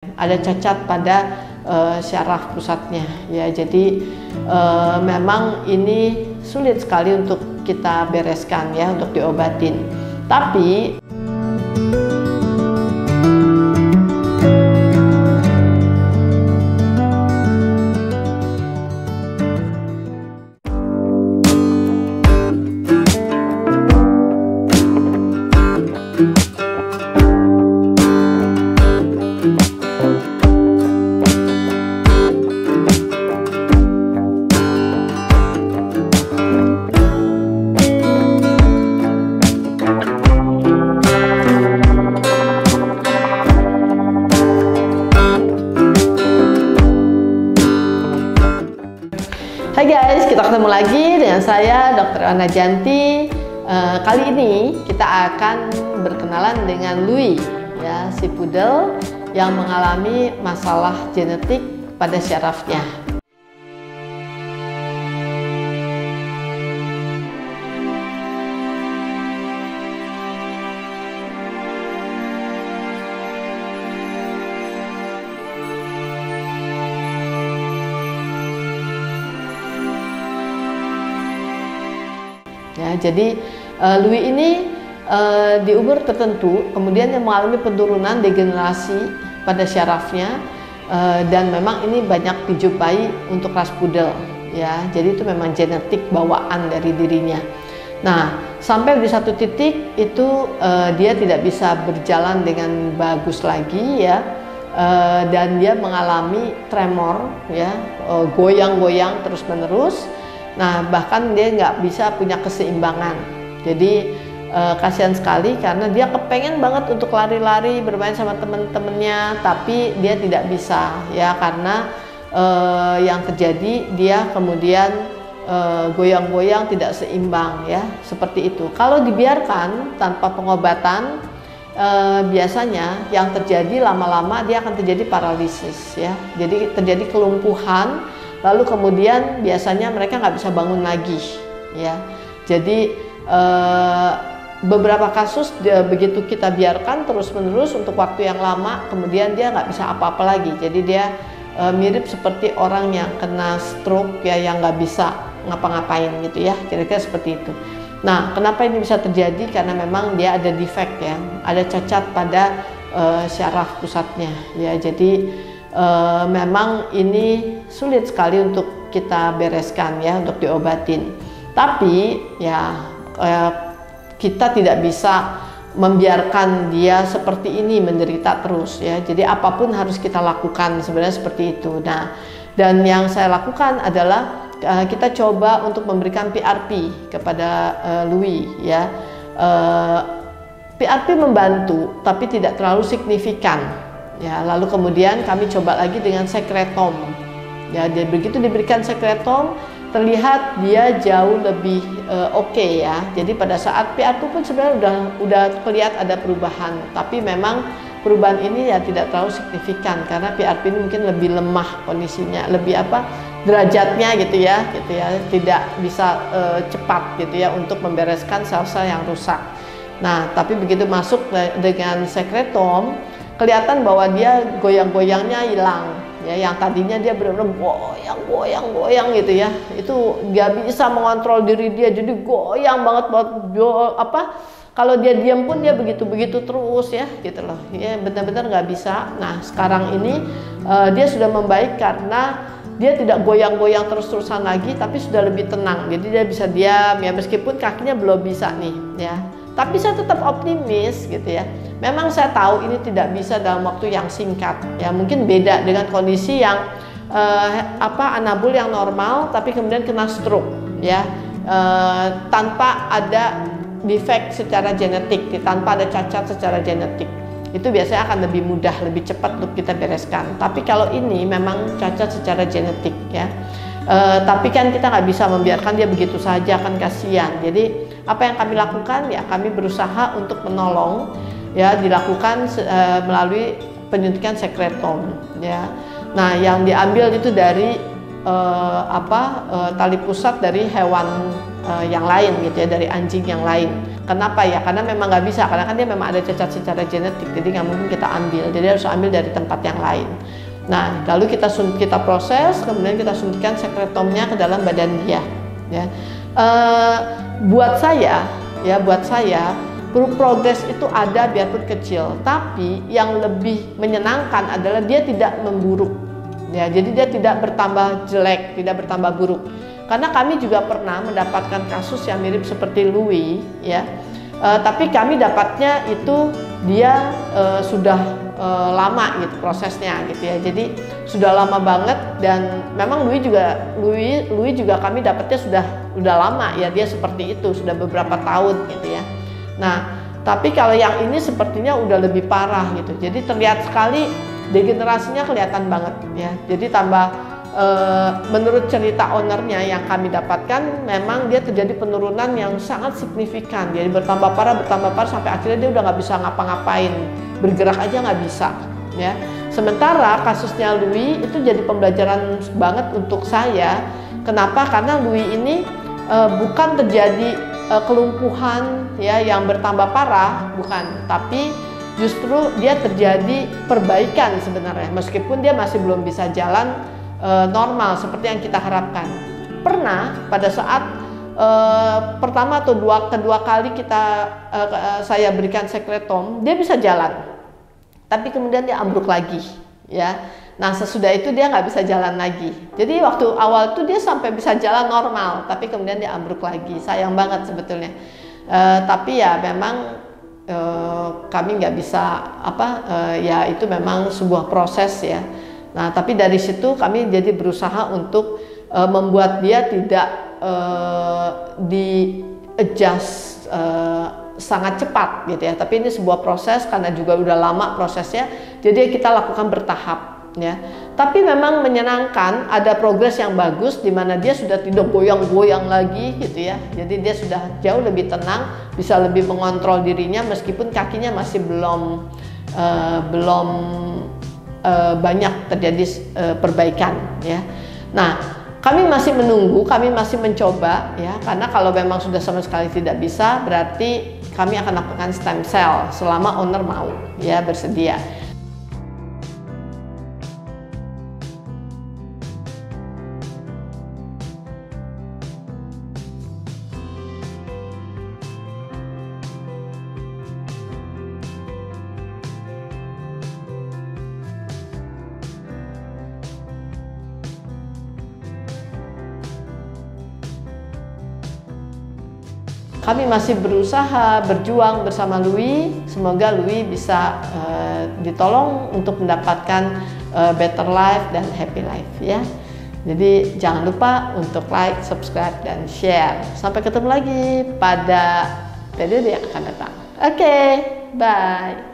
ada cacat pada syaraf pusatnya ya. Jadi memang ini sulit sekali untuk kita bereskan ya, untuk diobatin. Tapi hai guys, kita ketemu lagi dengan saya Dr. Ana Janti. Kali ini kita akan berkenalan dengan Louis ya, si poodle yang mengalami masalah genetik pada syarafnya. Ya, jadi Louis ini di umur tertentu kemudian yang mengalami penurunan degenerasi pada syarafnya, dan memang ini banyak dijumpai untuk ras poodle ya. Jadi itu memang genetik bawaan dari dirinya. Nah, sampai di satu titik itu dia tidak bisa berjalan dengan bagus lagi ya, dan dia mengalami tremor ya, goyang-goyang terus-menerus. Nah, bahkan dia nggak bisa punya keseimbangan. Jadi kasihan sekali karena dia kepengen banget untuk lari-lari bermain sama temen-temennya, tapi dia tidak bisa ya, karena yang terjadi dia kemudian goyang-goyang tidak seimbang ya, seperti itu. Kalau dibiarkan tanpa pengobatan, biasanya yang terjadi lama-lama dia akan terjadi paralisis ya, jadi terjadi kelumpuhan. Lalu kemudian biasanya mereka nggak bisa bangun lagi ya. Jadi beberapa kasus begitu kita biarkan terus-menerus untuk waktu yang lama, kemudian dia nggak bisa apa-apa lagi. Jadi dia mirip seperti orang yang kena stroke ya, yang nggak bisa ngapa-ngapain gitu ya, kira-kira seperti itu. Nah, kenapa ini bisa terjadi? Karena memang dia ada defect ya, ada cacat pada syaraf pusatnya ya. Jadi memang ini sulit sekali untuk kita bereskan ya, untuk diobatin. Tapi ya kita tidak bisa membiarkan dia seperti ini menderita terus ya. Jadi apapun harus kita lakukan sebenarnya, seperti itu. Nah, dan yang saya lakukan adalah kita coba untuk memberikan PRP kepada Louis ya. PRP membantu tapi tidak terlalu signifikan. Ya, lalu kemudian kami coba lagi dengan sekretom. Ya, begitu diberikan sekretom, terlihat dia jauh lebih oke ya. Jadi pada saat PRP pun sebenarnya udah kelihatan ada perubahan, tapi memang perubahan ini ya tidak terlalu signifikan karena PRP ini mungkin lebih lemah kondisinya, lebih derajatnya gitu ya, tidak bisa cepat gitu ya untuk membereskan sel-sel yang rusak. Nah, tapi begitu masuk dengan sekretom, kelihatan bahwa dia goyang-goyangnya hilang ya, yang tadinya dia benar-benar goyang gitu ya, itu nggak bisa mengontrol diri dia, jadi goyang banget kalau dia diam pun dia begitu terus ya, gitu loh ya, benar-benar nggak bisa. Nah, sekarang ini dia sudah membaik karena dia tidak goyang-goyang terus-terusan lagi, tapi sudah lebih tenang, jadi dia bisa diam ya, meskipun kakinya belum bisa nih ya. Tapi saya tetap optimis gitu ya. Memang saya tahu ini tidak bisa dalam waktu yang singkat ya, mungkin beda dengan kondisi yang anabul yang normal tapi kemudian kena stroke ya, tanpa ada defect secara genetik, tanpa ada cacat secara genetik. Itu biasanya akan lebih mudah, lebih cepat untuk kita bereskan. Tapi kalau ini memang cacat secara genetik ya. Tapi kan kita nggak bisa membiarkan dia begitu saja, kan kasihan. Jadi apa yang kami lakukan ya, kami berusaha untuk menolong ya, dilakukan melalui penyuntikan sekretom ya. Nah, yang diambil itu dari tali pusat dari hewan yang lain gitu ya, dari anjing yang lain. Kenapa ya? Karena memang nggak bisa, karena kan dia memang ada cacat secara genetik, jadi nggak mungkin kita ambil, jadi harus ambil dari tempat yang lain. Nah, lalu kita proses, kemudian kita suntikan sekretomnya ke dalam badan dia. Ya, buat saya progres itu ada biarpun kecil, tapi yang lebih menyenangkan adalah dia tidak memburuk. Ya, jadi dia tidak bertambah jelek, tidak bertambah buruk. Karena kami juga pernah mendapatkan kasus yang mirip seperti Louis, ya. Tapi kami dapatnya itu dia sudah lama gitu prosesnya gitu ya. Jadi sudah lama banget, dan memang Louis juga kami dapatnya sudah lama ya, dia seperti itu sudah beberapa tahun gitu ya. Nah, tapi kalau yang ini sepertinya udah lebih parah gitu. Jadi terlihat sekali degenerasinya kelihatan banget ya. Jadi menurut cerita ownernya yang kami dapatkan, memang dia terjadi penurunan yang sangat signifikan. Jadi bertambah parah sampai akhirnya dia udah nggak bisa ngapa-ngapain, bergerak aja nggak bisa ya. Sementara kasusnya Louis itu jadi pembelajaran banget untuk saya. Kenapa? Karena Louis ini bukan terjadi kelumpuhan ya yang bertambah parah, bukan, tapi justru dia terjadi perbaikan sebenarnya, meskipun dia masih belum bisa jalan normal seperti yang kita harapkan. Pernah pada saat pertama atau kedua kali saya berikan sekretom, dia bisa jalan, tapi kemudian dia ambruk lagi ya. Nah, sesudah itu dia nggak bisa jalan lagi. Jadi waktu awal itu dia sampai bisa jalan normal, tapi kemudian dia ambruk lagi. Sayang banget sebetulnya. Tapi ya memang kami nggak bisa ya itu memang sebuah proses ya. Nah, tapi dari situ kami jadi berusaha untuk membuat dia tidak di-adjust sangat cepat gitu ya. Tapi ini sebuah proses karena juga udah lama prosesnya, jadi kita lakukan bertahap ya. Tapi memang menyenangkan, ada progres yang bagus di mana dia sudah tidak goyang-goyang lagi gitu ya. Jadi dia sudah jauh lebih tenang, bisa lebih mengontrol dirinya meskipun kakinya masih belum banyak terjadi perbaikan ya. Nah, kami masih menunggu, kami masih mencoba ya, karena kalau memang sudah sama sekali tidak bisa, berarti kami akan lakukan stem cell selama owner mau ya, bersedia. Kami masih berusaha berjuang bersama Louis. Semoga Louis bisa ditolong untuk mendapatkan better life dan happy life ya. Jadi jangan lupa untuk like, subscribe, dan share. Sampai ketemu lagi pada video yang akan datang. Oke, bye.